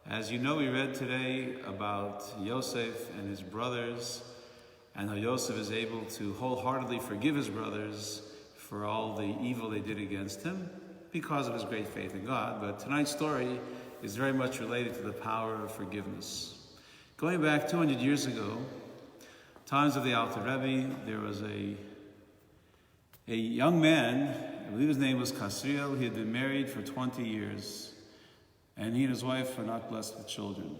As you know, we read today about Yosef and his brothers, and how Yosef is able to wholeheartedly forgive his brothers for all the evil they did against him because of his great faith in God. But tonight's story is very much related to the power of forgiveness. Going back 200 years ago, times of the Alter Rebbe, there was a young man, I believe his name was Kasriel. He had been married for 20 years, and he and his wife were not blessed with children.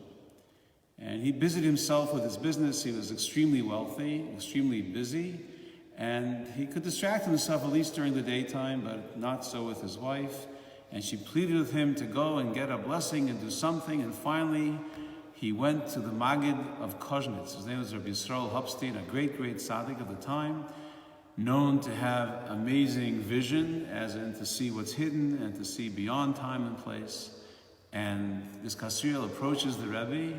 And he busied himself with his business. He was extremely wealthy, extremely busy, and he could distract himself at least during the daytime, but not so with his wife. And she pleaded with him to go and get a blessing and do something, and finally he went to the Maggid of Koznitz. His name was Rabbi Yisrael Hupstein, a great tzaddik of the time, known to have amazing vision, as in to see what's hidden and to see beyond time and place. And this Kasriel approaches the Rebbe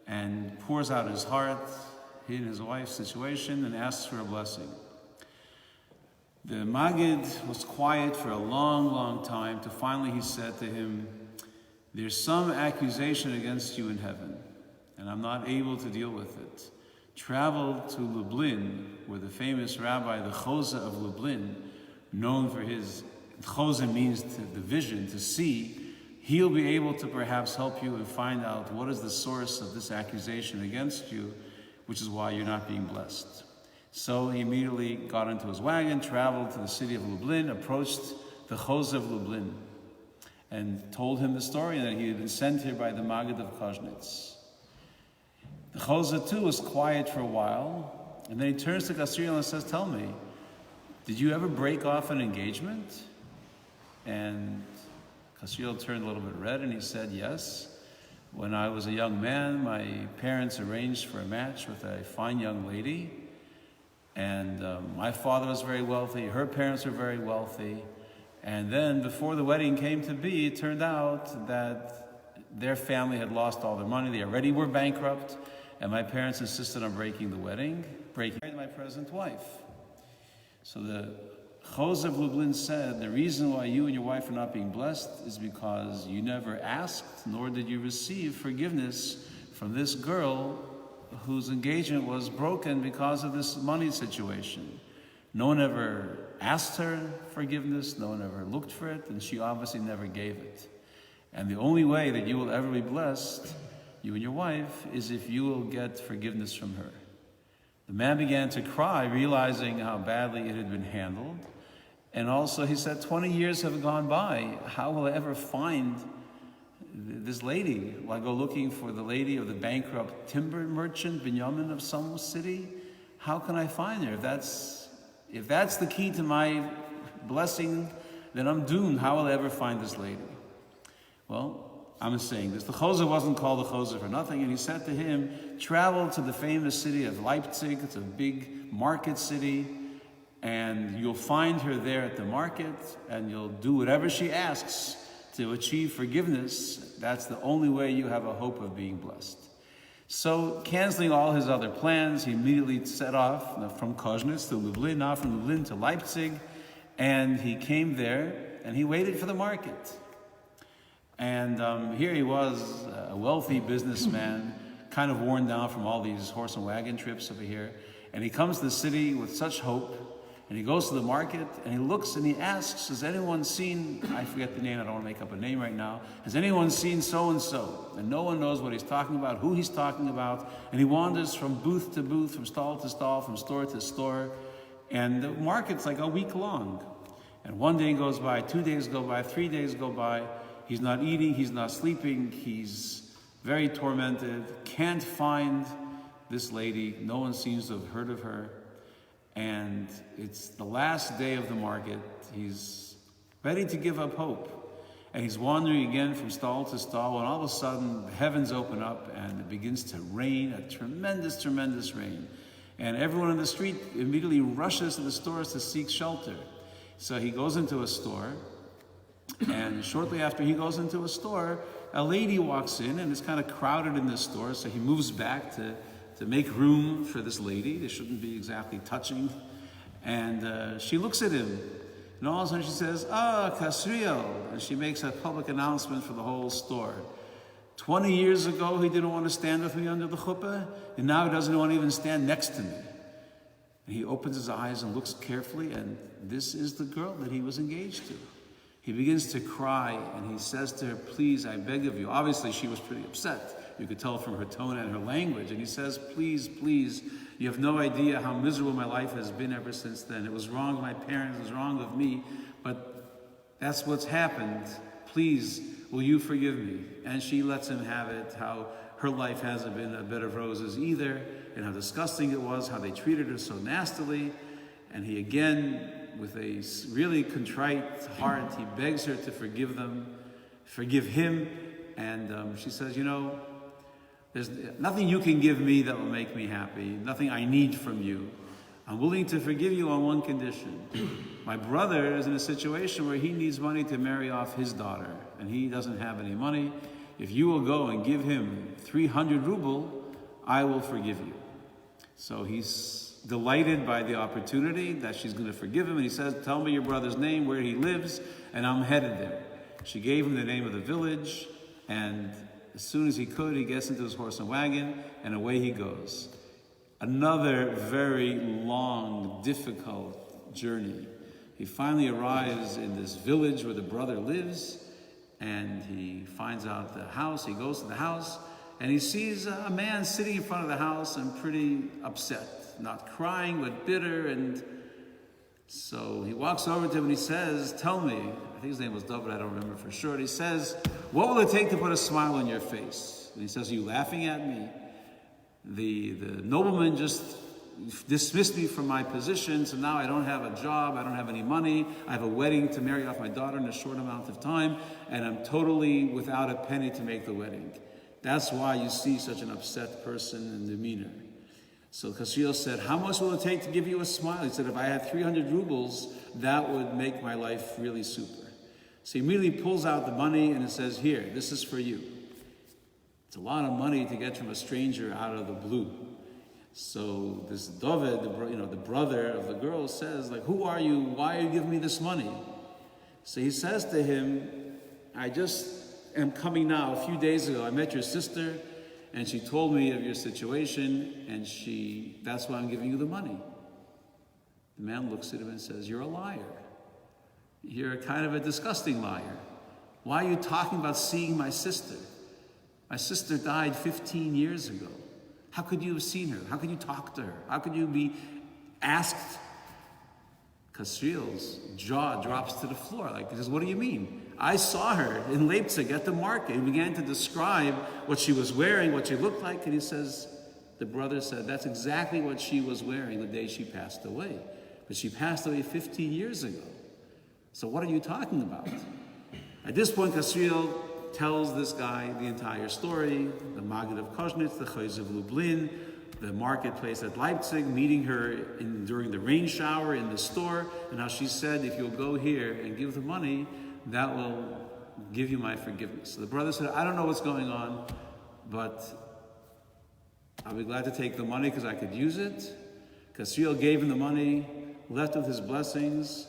and pours out his heart, he and his wife's situation, and asks for a blessing. The Maggid was quiet for a long time, till finally he said to him, "There's some accusation against you in heaven, and I'm not able to deal with it. Travel to Lublin, where the famous rabbi, the Chozeh of Lublin, known for his, Chozeh means the vision, to see. He'll be able to perhaps help you and find out what is the source of this accusation against you, which is why you're not being blessed." So he immediately got into his wagon, traveled to the city of Lublin, approached the Chozeh of Lublin, and told him the story that he had been sent here by the Maggid of Koznitz. The Chozeh too was quiet for a while, and then he turns to Kasriel and says, "Tell me, did you ever break off an engagement?" And Kasriel turned a little bit red and he said, "Yes. When I was a young man, my parents arranged for a match with a fine young lady, and my father was very wealthy, her parents were very wealthy, and then before the wedding came to be, it turned out that their family had lost all their money. They already were bankrupt, and my parents insisted on breaking the wedding, breaking my present wife." So the Chozeh of Lublin said, "The reason why you and your wife are not being blessed is because you never asked, nor did you receive forgiveness from this girl whose engagement was broken because of this money situation. No one ever asked her forgiveness, no one ever looked for it, and she obviously never gave it. And the only way that you will ever be blessed, you and your wife, is if you will get forgiveness from her." The man began to cry, realizing how badly it had been handled. And also he said, 20 years have gone by. How will I ever find this lady? Will I go looking for the lady of the bankrupt timber merchant, Binyamin of some city? How can I find her? If that's the key to my blessing, then I'm doomed. How will I ever find this lady? Well, I'm saying this. The Chozeh wasn't called the Chozeh for nothing, and he said to him, "Travel to the famous city of Leipzig. It's a big market city, and you'll find her there at the market, and you'll do whatever she asks to achieve forgiveness. That's the only way you have a hope of being blessed." So, canceling all his other plans, he immediately set off from Koznitz to Lublin, now from Lublin to Leipzig, and he came there, and he waited for the market. And here he was, a wealthy businessman, kind of worn down from all these horse and wagon trips over here, and he comes to the city with such hope. And he goes to the market, and he looks and he asks, "Has anyone seen," I forget the name, I don't want to make up a name right now, "has anyone seen so-and-so?" And no one knows what he's talking about, who he's talking about. And he wanders from booth to booth, from stall to stall, from store to store. And the market's like a week long. And one day goes by, 2 days go by, 3 days go by. He's not eating, he's not sleeping, he's very tormented, can't find this lady. No one seems to have heard of her. And it's the last day of the market. He's ready to give up hope. And he's wandering again from stall to stall, and all of a sudden the heavens open up and it begins to rain, a tremendous rain. And everyone in the street immediately rushes to the stores to seek shelter. So he goes into a store, and shortly after he goes into a store, a lady walks in, and it's kind of crowded in this store, so he moves back to make room for this lady. They shouldn't be exactly touching. And she looks at him And all of a sudden she says, Kasriel. And she makes a public announcement for the whole store. 20 years ago, he didn't want to stand with me under the chuppah, and now he doesn't want to even stand next to me. And he opens his eyes and looks carefully, and this is the girl that he was engaged to. He begins to cry, and he says to her, please, I beg of you. Obviously, she was pretty upset. You could tell from her tone and her language. And he says, please, please, you have no idea how miserable my life has been ever since then. It was wrong of my parents, it was wrong of me, but that's what's happened. Please, will you forgive me? And she lets him have it, how her life hasn't been a bed of roses either, and how disgusting it was, how they treated her so nastily. And he again, with a really contrite heart, he begs her to forgive him. And she says, there's nothing you can give me that will make me happy, nothing I need from you. I'm willing to forgive you on one condition. My brother is in a situation where he needs money to marry off his daughter, and he doesn't have any money. If you will go and give him 300 ruble, I will forgive you. So he's delighted by the opportunity that she's going to forgive him, and he says, tell me your brother's name, where he lives, and I'm headed there. She gave him the name of the village, and as soon as he could, he gets into his horse and wagon, and away he goes. Another very long, difficult journey. He finally arrives in this village where the brother lives, and he finds out the house. He goes to the house, and he sees a man sitting in front of the house and pretty upset, not crying, but bitter. And so he walks over to him and he says, tell me, I think his name was David, I don't remember for sure. And he says, what will it take to put a smile on your face? And he says, are you laughing at me? The nobleman just dismissed me from my position, so now I don't have a job, I don't have any money, I have a wedding to marry off my daughter in a short amount of time, and I'm totally without a penny to make the wedding. That's why you see such an upset person and demeanor. So Kasriel said, how much will it take to give you a smile? He said, if I had 300 rubles, that would make my life really super. So he immediately pulls out the money and it says, here, this is for you. It's a lot of money to get from a stranger out of the blue. So this David, the brother of the girl, says, who are you? Why are you giving me this money? So he says to him, I just am coming now. A few days ago, I met your sister, and she told me of your situation, and that's why I'm giving you the money. The man looks at him and says, you're a liar. You're kind of a disgusting liar. Why are you talking about seeing my sister? My sister died 15 years ago. How could you have seen her? How could you talk to her? How could you be asked? Kasriel's jaw drops to the floor. He says, what do you mean? I saw her in Leipzig at the market. He began to describe what she was wearing, what she looked like, and he says, the brother said, that's exactly what she was wearing the day she passed away. But she passed away 15 years ago. So what are you talking about? At this point, Kasriel tells this guy the entire story, the Maggid of Koznitz, the Chozeh of Lublin, the marketplace at Leipzig, meeting her during the rain shower in the store, and how she said, if you'll go here and give the money, that will give you my forgiveness. So the brother said, I don't know what's going on, but I'll be glad to take the money because I could use it. Kasriel gave him the money, left with his blessings,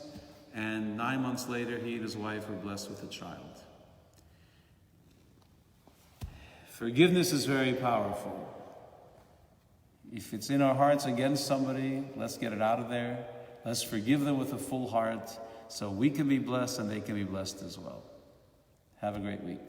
and 9 months later, he and his wife were blessed with a child. Forgiveness is very powerful. If it's in our hearts against somebody, let's get it out of there. Let's forgive them with a full heart so we can be blessed and they can be blessed as well. Have a great week.